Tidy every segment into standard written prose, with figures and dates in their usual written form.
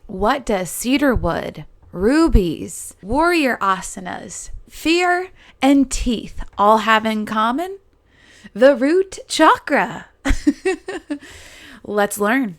What does cedarwood, rubies, warrior asanas, fear, and teeth all have in common? The root chakra. Let's learn.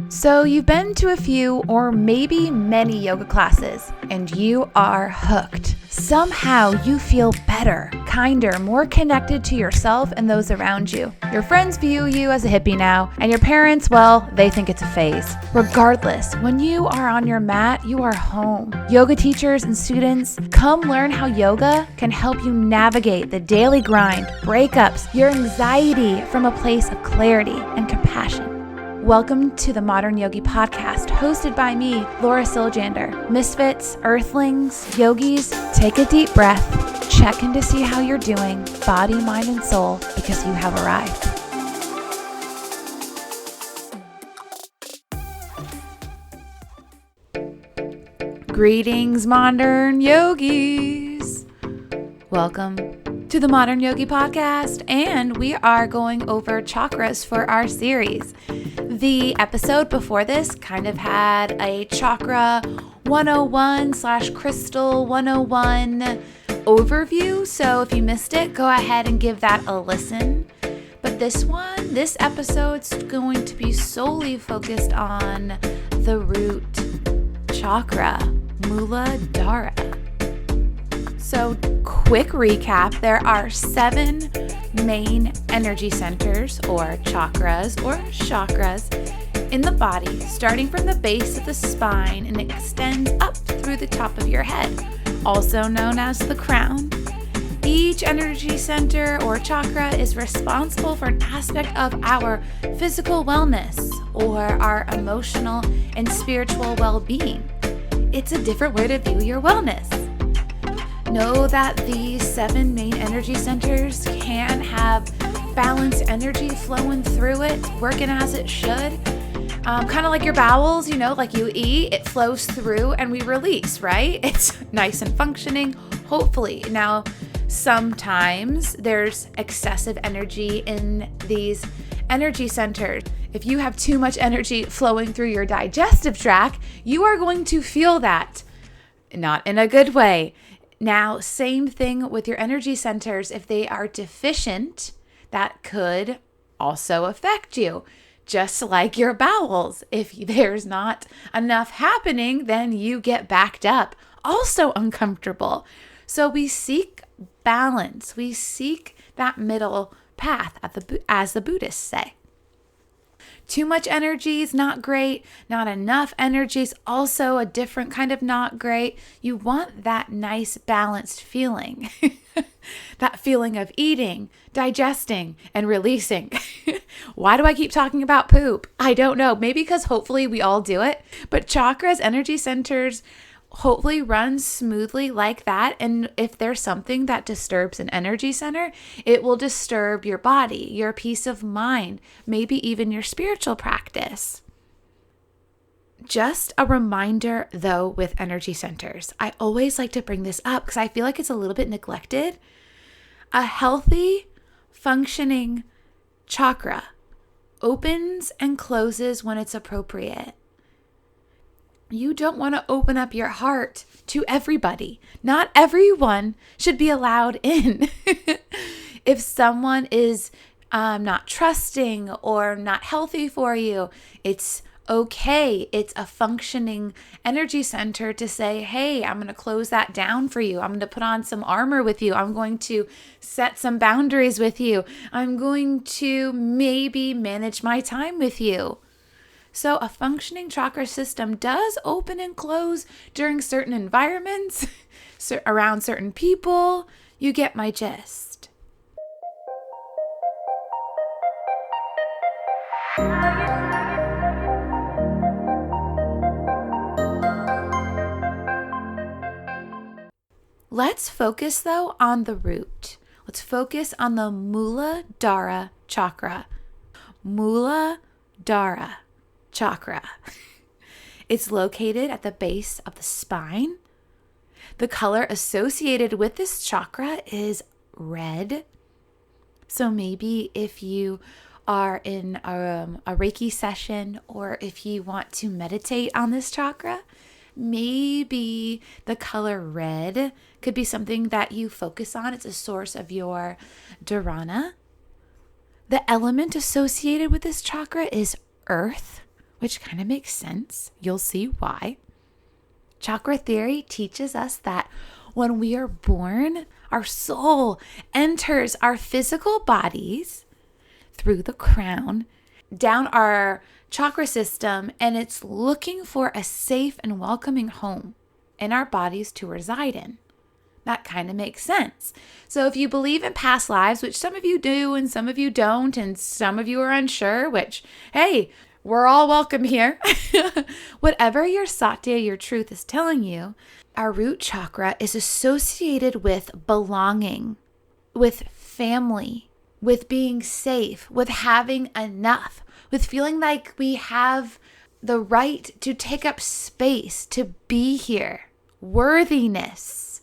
So you've been to a few or maybe many yoga classes and you are hooked. Somehow you feel better, kinder, more connected to yourself and those around you. Your friends view you as a hippie now, and your parents, well, they think it's a phase. Regardless, when you are on your mat, you are home. Yoga teachers and students, come learn how yoga can help you navigate the daily grind, breakups, your anxiety from a place of clarity and compassion. Welcome to the Modern Yogi Podcast, hosted by me, Laura Siljander. Misfits, earthlings, yogis, take a deep breath, check in to see how you're doing, body, mind, and soul, because you have arrived. Greetings, modern yogis. Welcome to the Modern Yogi Podcast, and we are going over chakras for our series. The episode before this kind of had a chakra 101 / crystal 101 overview, so if you missed it, go ahead and give that a listen. But this episode's going to be solely focused on the root chakra, Muladhara. So, quick recap, there are 7 main energy centers or chakras in the body, starting from the base of the spine and it extends up through the top of your head, also known as the crown. Each energy center or chakra is responsible for an aspect of our physical wellness or our emotional and spiritual well-being. It's a different way to view your wellness. Know that these 7 main energy centers can have balanced energy flowing through it, working as it should. Kind of like your bowels, like you eat, it flows through and we release, right? It's nice and functioning, hopefully. Now, sometimes there's excessive energy in these energy centers. If you have too much energy flowing through your digestive tract, you are going to feel that. Not in a good way. Now, same thing with your energy centers. If they are deficient, that could also affect you. Just like your bowels. If there's not enough happening, then you get backed up. Also uncomfortable. So we seek balance. We seek that middle path, as the Buddhists say. Too much energy is not great. Not enough energy is also a different kind of not great. You want that nice balanced feeling. That feeling of eating, digesting, and releasing. Why do I keep talking about poop? I don't know. Maybe because hopefully we all do it. But chakras, energy centers, hopefully runs smoothly like that. And if there's something that disturbs an energy center, it will disturb your body, your peace of mind, maybe even your spiritual practice. Just a reminder though, with energy centers, I always like to bring this up because I feel like it's a little bit neglected. A healthy, functioning chakra opens and closes when it's appropriate. You don't want to open up your heart to everybody. Not everyone should be allowed in. If someone is not trusting or not healthy for you, it's okay. It's a functioning energy center to say, hey, I'm going to close that down for you. I'm going to put on some armor with you. I'm going to set some boundaries with you. I'm going to maybe manage my time with you. So a functioning chakra system does open and close during certain environments, around certain people. You get my gist. Let's focus though on the root. Let's focus on the Muladhara chakra. Muladhara chakra. It's located at the base of the spine. The color associated with this chakra is red. So maybe if you are in a Reiki session, or if you want to meditate on this chakra, maybe the color red could be something that you focus on. It's a source of your dharana. The element associated with this chakra is earth, which kind of makes sense. You'll see why. Chakra theory teaches us that when we are born, our soul enters our physical bodies through the crown, down our chakra system, and it's looking for a safe and welcoming home in our bodies to reside in. That kind of makes sense. So if you believe in past lives, which some of you do and some of you don't, and some of you are unsure, which, hey, we're all welcome here. Whatever your satya, your truth is telling you, our root chakra is associated with belonging, with family, with being safe, with having enough, with feeling like we have the right to take up space, to be here, worthiness.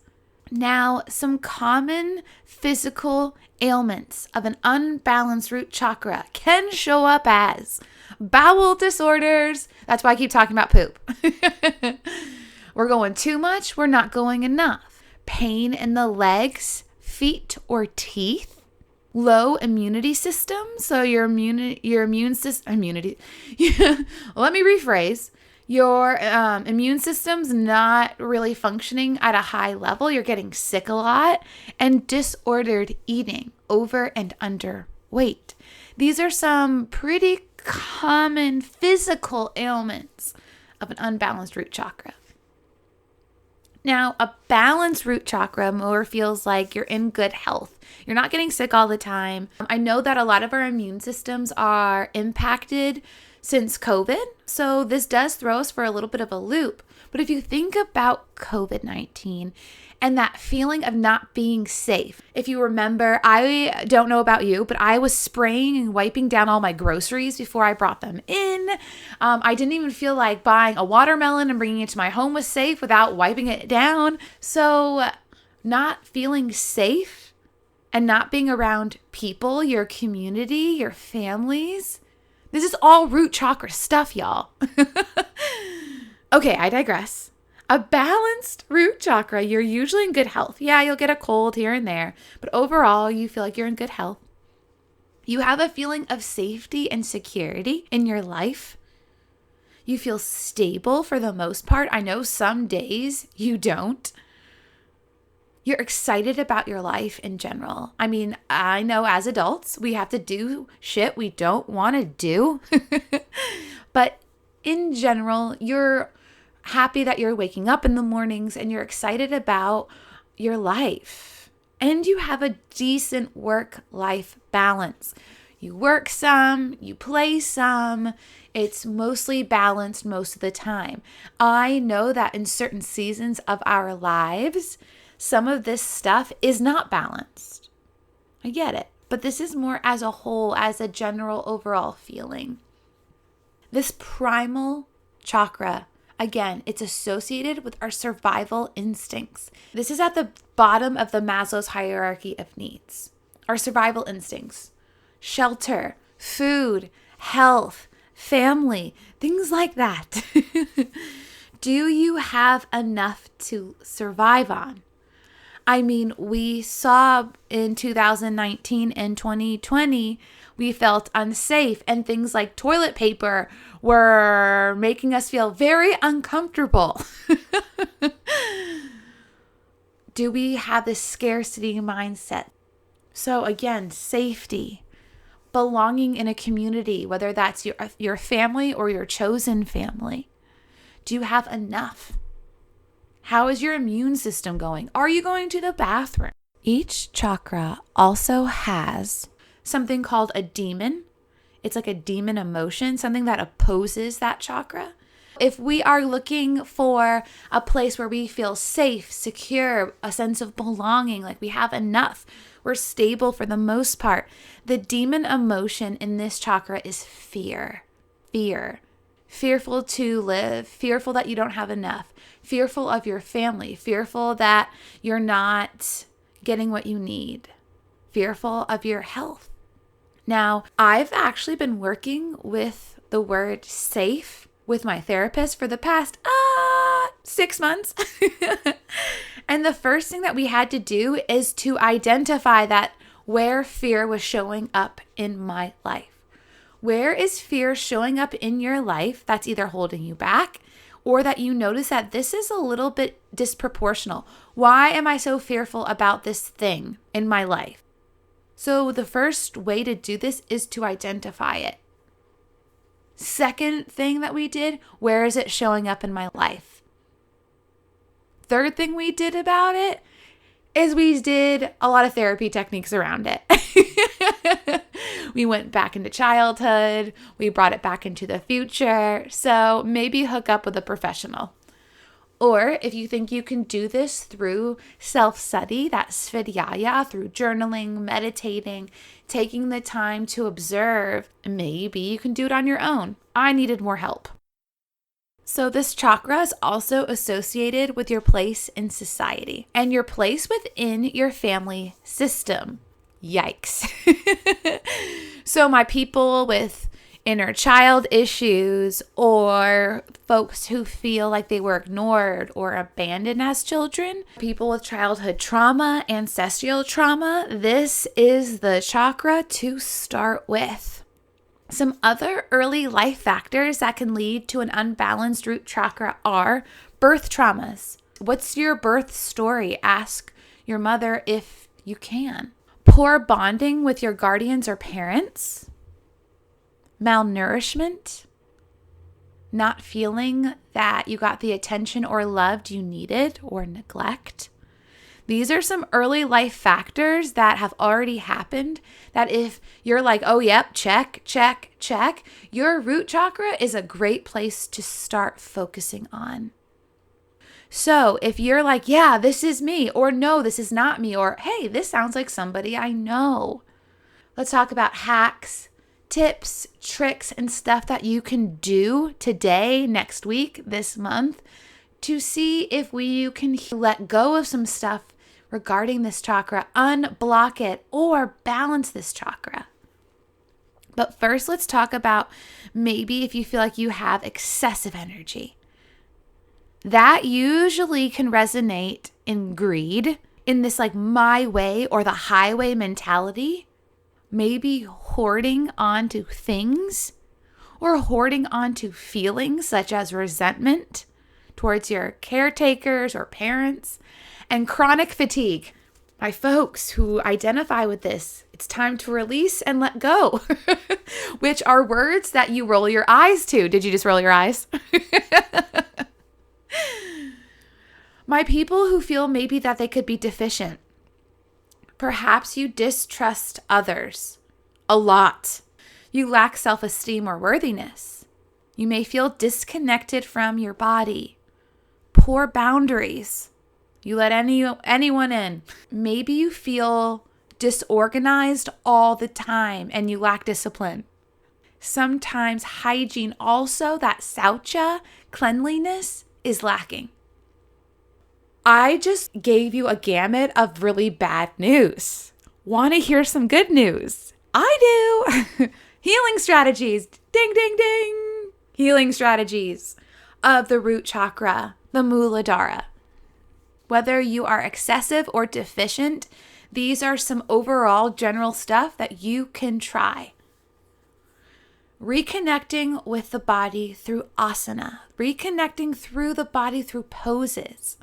Now, some common physical ailments of an unbalanced root chakra can show up as bowel disorders. That's why I keep talking about poop. We're going too much. We're not going enough. Pain in the legs, feet, or teeth. Low immunity system. So your immune system, immunity. Let me rephrase. Your immune system's not really functioning at a high level. You're getting sick a lot, and disordered eating, over and under weight. These are some pretty common physical ailments of an unbalanced root chakra. Now, a balanced root chakra more feels like you're in good health. You're not getting sick all the time. I know that a lot of our immune systems are impacted since COVID, so this does throw us for a little bit of a loop. But if you think about COVID-19 and that feeling of not being safe, if you remember, I don't know about you, but I was spraying and wiping down all my groceries before I brought them in. I didn't even feel like buying a watermelon and bringing it to my home was safe without wiping it down. So not feeling safe and not being around people, your community, your families, this is all root chakra stuff, y'all. Okay, I digress. A balanced root chakra, you're usually in good health. Yeah, you'll get a cold here and there, but overall, you feel like you're in good health. You have a feeling of safety and security in your life. You feel stable for the most part. I know some days you don't. You're excited about your life in general. I mean, I know as adults, we have to do shit we don't want to do. But in general, you're happy that you're waking up in the mornings and you're excited about your life. And you have a decent work-life balance. You work some, you play some. It's mostly balanced most of the time. I know that in certain seasons of our lives, some of this stuff is not balanced. I get it. But this is more as a whole, as a general overall feeling. This primal chakra, again, it's associated with our survival instincts. This is at the bottom of the Maslow's hierarchy of needs. Our survival instincts. Shelter, food, health, family, things like that. Do you have enough to survive on? I mean, we saw in 2019 and 2020, we felt unsafe, and things like toilet paper were making us feel very uncomfortable. Do we have this scarcity mindset? So again, safety, belonging in a community, whether that's your family or your chosen family. Do you have enough? How is your immune system going? Are you going to the bathroom? Each chakra also has something called a demon. It's like a demon emotion, something that opposes that chakra. If we are looking for a place where we feel safe, secure, a sense of belonging, like we have enough, we're stable for the most part, the demon emotion in this chakra is fear. Fear. Fearful to live, fearful that you don't have enough, fearful of your family, fearful that you're not getting what you need, fearful of your health. Now, I've actually been working with the word safe with my therapist for the past 6 months. And the first thing that we had to do is to identify that where fear was showing up in my life. Where is fear showing up in your life that's either holding you back or that you notice that this is a little bit disproportional? Why am I so fearful about this thing in my life? So the first way to do this is to identify it. Second thing that we did, where is it showing up in my life? Third thing we did about it is we did a lot of therapy techniques around it. We went back into childhood. We brought it back into the future. So maybe hook up with a professional. Or if you think you can do this through self-study, that's svadhyaya, through journaling, meditating, taking the time to observe, maybe you can do it on your own. I needed more help. So this chakra is also associated with your place in society and your place within your family system. Yikes. So my people with inner child issues or folks who feel like they were ignored or abandoned as children, people with childhood trauma, ancestral trauma, this is the chakra to start with. Some other early life factors that can lead to an unbalanced root chakra are birth traumas. What's your birth story? Ask your mother if you can. Poor bonding with your guardians or parents. Malnourishment. Not feeling that you got the attention or loved you needed, or neglect. These are some early life factors that have already happened that if you're like, oh, yep, check, check, check, your root chakra is a great place to start focusing on. So if you're like, yeah, this is me, or no, this is not me, or hey, this sounds like somebody I know. Let's talk about hacks, tips, tricks, and stuff that you can do today, next week, this month to see if you can let go of some stuff regarding this chakra, unblock it, or balance this chakra. But first, let's talk about maybe if you feel like you have excessive energy. That usually can resonate in greed, in this like my way or the highway mentality, maybe hoarding onto things or hoarding onto feelings such as resentment towards your caretakers or parents, and chronic fatigue. My folks who identify with this, it's time to release and let go, which are words that you roll your eyes to. Did you just roll your eyes? My people who feel maybe that they could be deficient. Perhaps you distrust others a lot. You lack self-esteem or worthiness. You may feel disconnected from your body. Poor boundaries. You let anyone in. Maybe you feel disorganized all the time and you lack discipline. Sometimes hygiene also, that saucha, cleanliness, is lacking. I just gave you a gamut of really bad news. Want to hear some good news? I do. Healing strategies. Ding, ding, ding. Healing strategies of the root chakra, the Muladhara. Whether you are excessive or deficient, these are some overall general stuff that you can try. Reconnecting with the body through asana. Reconnecting through the body through poses.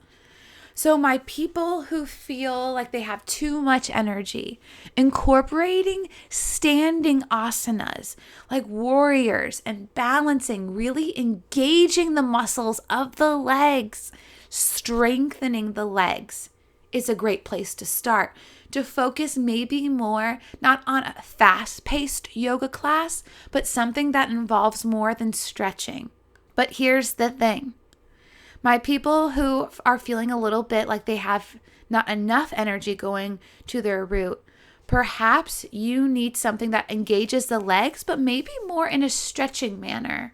So my people who feel like they have too much energy, incorporating standing asanas like warriors and balancing, really engaging the muscles of the legs, strengthening the legs is a great place to start. To focus maybe more not on a fast-paced yoga class, but something that involves more than stretching. But here's the thing. My people who are feeling a little bit like they have not enough energy going to their root, perhaps you need something that engages the legs, but maybe more in a stretching manner.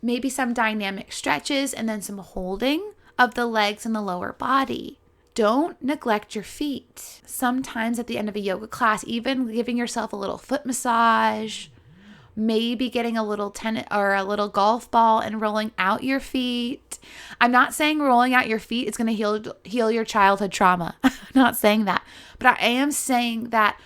Maybe some dynamic stretches and then some holding of the legs and the lower body. don't neglect your feet. Sometimes at the end of a yoga class, even giving yourself a little foot massage, maybe getting a little tennis or a little golf ball and rolling out your feet. I'm not saying rolling out your feet is going to heal your childhood trauma. I'm not saying that. But I am saying that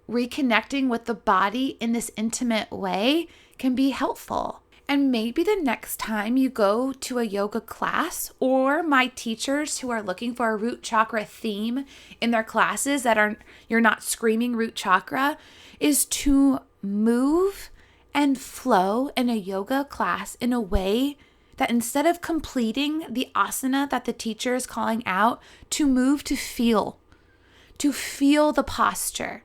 reconnecting with the body in this intimate way can be helpful. And maybe the next time you go to a yoga class, or my teachers who are looking for a root chakra theme in their classes you're not screaming root chakra, is to move and flow in a yoga class in a way that instead of completing the asana that the teacher is calling out, to move to feel the posture.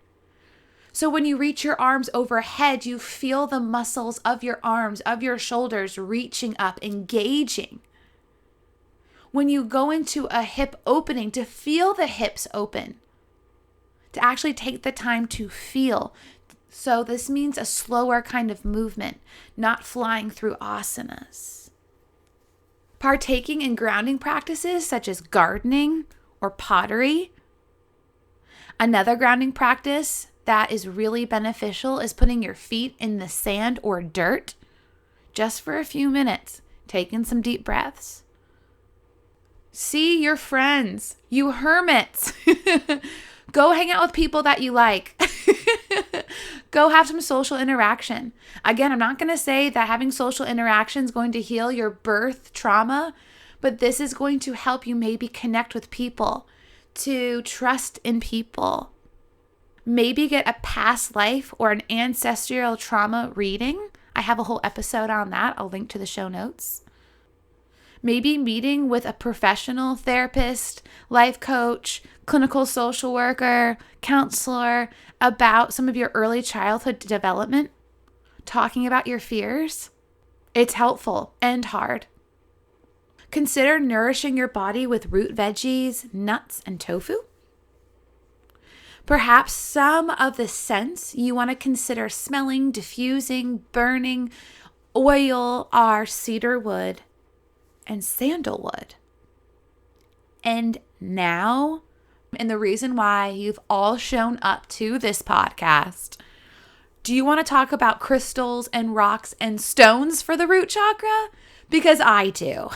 So when you reach your arms overhead, you feel the muscles of your arms, of your shoulders reaching up, engaging. When you go into a hip opening, to feel the hips open, to actually take the time to feel. So this means a slower kind of movement, not flying through asanas. Partaking in grounding practices such as gardening or pottery. Another grounding practice that is really beneficial is putting your feet in the sand or dirt just for a few minutes, taking some deep breaths. See your friends, you hermits. Go hang out with people that you like. Go have some social interaction. Again, I'm not going to say that having social interaction is going to heal your birth trauma, but this is going to help you maybe connect with people, to trust in people. Maybe get a past life or an ancestral trauma reading. I have a whole episode on that. I'll link to the show notes. Maybe meeting with a professional therapist, life coach, clinical social worker, counselor about some of your early childhood development. Talking about your fears. It's helpful and hard. Consider nourishing your body with root veggies, nuts, and tofu. Perhaps some of the scents you want to consider smelling, diffusing, burning oil are cedar wood and sandalwood. And now, and the reason why you've all shown up to this podcast, do you want to talk about crystals and rocks and stones for the root chakra? Because I do.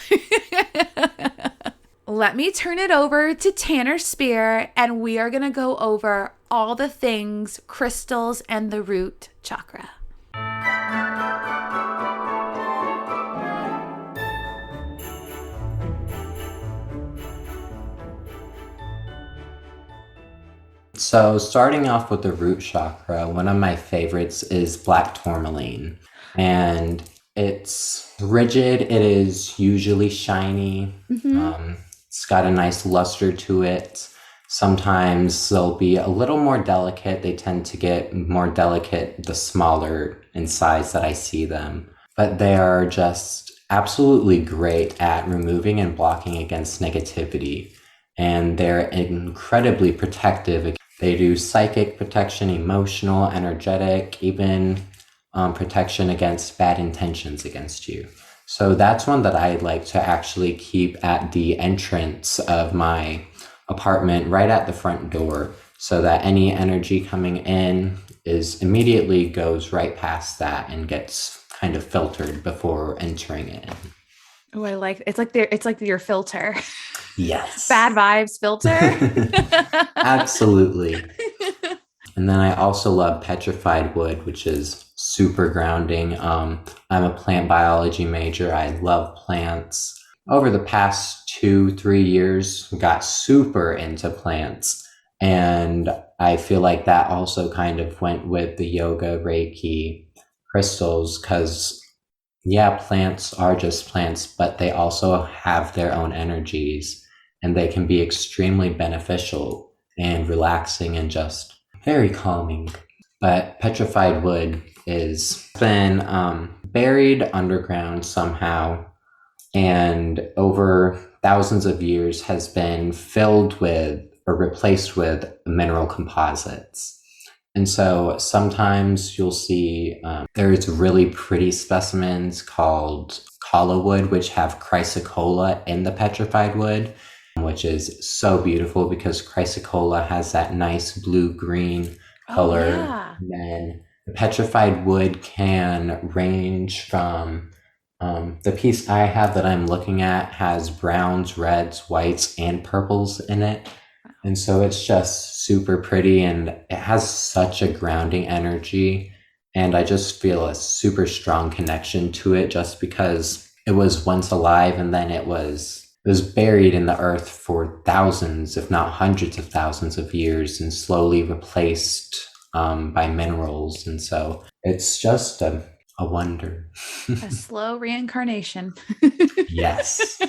Let me turn it over to Tanner Speer, and we are going to go over all the things crystals and the root chakra. So starting off with the root chakra, one of my favorites is black tourmaline. And it's rigid. It is usually shiny. It's got a nice luster to it. Sometimes they'll be a little more delicate. They tend to get more delicate the smaller in size that I see them. But they are just absolutely great at removing and blocking against negativity. And they're incredibly protective. They do psychic protection, emotional, energetic, even protection against bad intentions against you. So that's one that I like to actually keep at the entrance of my apartment, right at the front door, so that any energy coming in immediately goes right past that and gets kind of filtered before entering it in. Oh, I like it's like your filter. Yes. Bad vibes filter. Absolutely. And then I also love petrified wood, which is super grounding. I'm a plant biology major. I love plants. Over the past 2-3 years, got super into plants. And I feel like that also kind of went with the yoga, Reiki, crystals, because plants are just plants, but they also have their own energies, and they can be extremely beneficial and relaxing and just very calming. But petrified wood is been buried underground somehow, and over thousands of years has been filled with or replaced with mineral composites. And so sometimes you'll see there's really pretty specimens called kala wood, which have chrysocolla in the petrified wood. which is so beautiful because chrysocolla has that nice blue-green Oh, color. yeah. And then the petrified wood can range from the piece I have that I'm looking at has browns, reds, whites, and purples in it. And so it's just super pretty and it has such a grounding energy. And I just feel a super strong connection to it just because it was once alive and then it was buried in the earth for thousands, if not hundreds of thousands of years and slowly replaced by minerals. And so it's just a wonder. A slow reincarnation. Yes.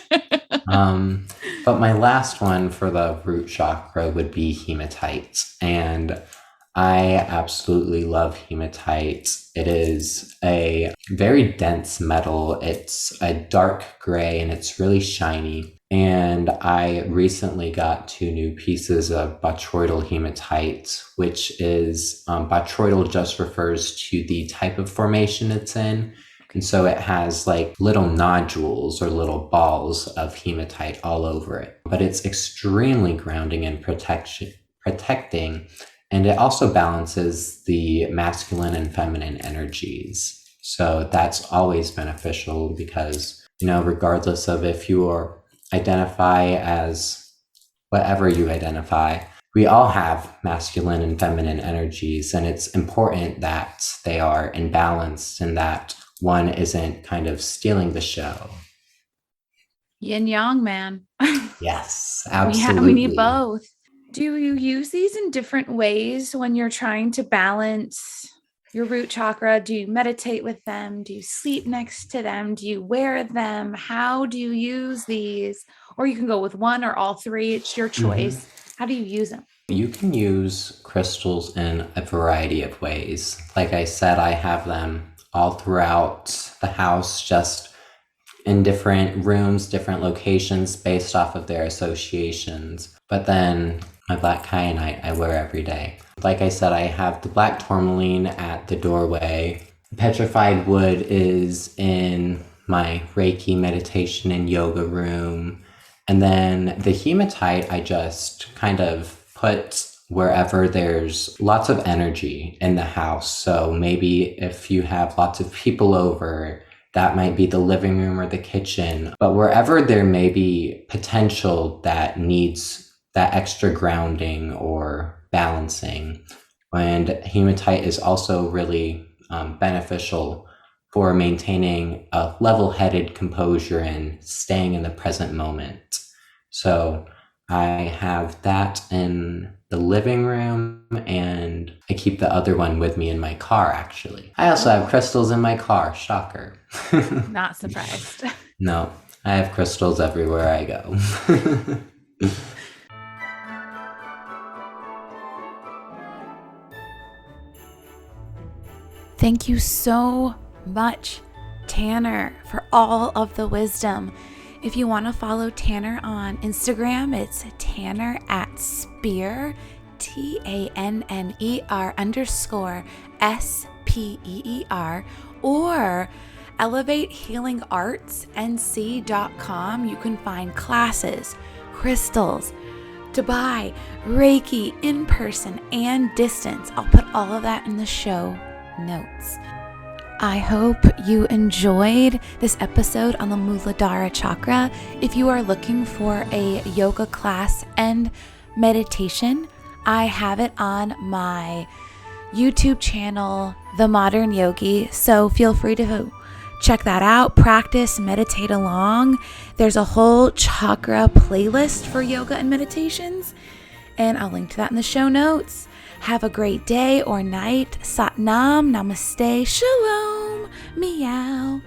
But my last one for the root chakra would be hematite. And I absolutely love hematite. It is a very dense metal. It's a dark gray and it's really shiny. And I recently got 2 new pieces of botryoidal hematite, which is botryoidal just refers to the type of formation it's in. And so it has like little nodules or little balls of hematite all over it. But it's extremely grounding and protecting. And it also balances the masculine and feminine energies. So that's always beneficial because, regardless of if you identify as whatever you identify, we all have masculine and feminine energies. And it's important that they are in balance and that one isn't kind of stealing the show. Yin yang, man. Yes, absolutely. We need both. Do you use these in different ways when you're trying to balance your root chakra? Do you meditate with them? Do you sleep next to them? Do you wear them? How do you use these? Or you can go with one or all 3. It's your choice. How do you use them? You can use crystals in a variety of ways. Like I said, I have them all throughout the house, just in different rooms, different locations based off of their associations. But then my black kyanite I wear every day. Like I said, I have the black tourmaline at the doorway. The petrified wood is in my Reiki meditation and yoga room. And then the hematite I just kind of put wherever there's lots of energy in the house. So maybe if you have lots of people over, that might be the living room or the kitchen. But wherever there may be potential that needs that extra grounding or balancing. And hematite is also really beneficial for maintaining a level-headed composure and staying in the present moment. So I have that in the living room and I keep the other one with me in my car, actually. I also have crystals in my car. Shocker. Not surprised. No, I have crystals everywhere I go. Thank you so much, Tanner, for all of the wisdom. If you want to follow Tanner on Instagram, it's Tanner at Speer, TANNER_SPEER, or ElevateHealingArtsNC.com. You can find classes, crystals, to buy Reiki in person and distance. I'll put all of that in the show notes. I hope you enjoyed this episode on the Muladhara chakra. If you are looking for a yoga class and meditation, I have it on my YouTube channel, The Modern Yogi. So feel free to check that out, practice, meditate along. There's a whole chakra playlist for yoga and meditations, and I'll link to that in the show notes. Have a great day or night. Sat Nam, Namaste, Shalom, Meow.